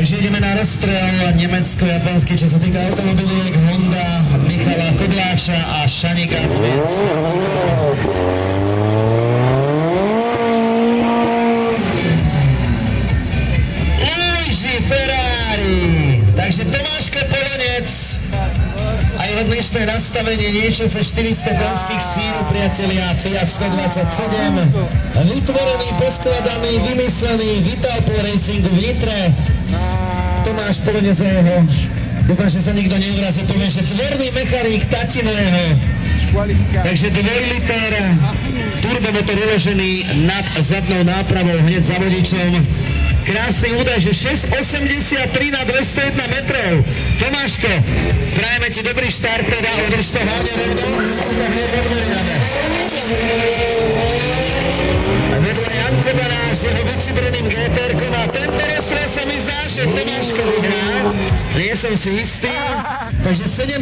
Takže ideme na rozstrel nemecko-japonský, čo sa týka automobiliek, Honda, Michala Kodláša a Šanika Cviec. Luigi Ferrari. Takže Tomáško Polonec. A jeho dnešné nastavenie niečo sa 400 konských síl, priatelia, Fiat 127. Vytvorený, poskladaný, vymyslený, Vitalpol Racingu v Nitre. Tomáš Polonec za jeho. Dúfam, že sa nikto neurazí, poviem, že tvorný mechanik tatinového. Takže 2 liter turbomotor uložený nad zadnou nápravou, hneď za vodičom. Krásny údaj, že 6,83 na 201 metrov. Tomáško, prajeme ti dobrý štart, teda udrž to hlavne rovno, si sa hneď rozmeriame. A vedľa Janko Banáš s jeho vycibreným GTR-kom a tento rozstrel sa mi zdá, že Tomáško vyhrá. Nie som si istý, takže 7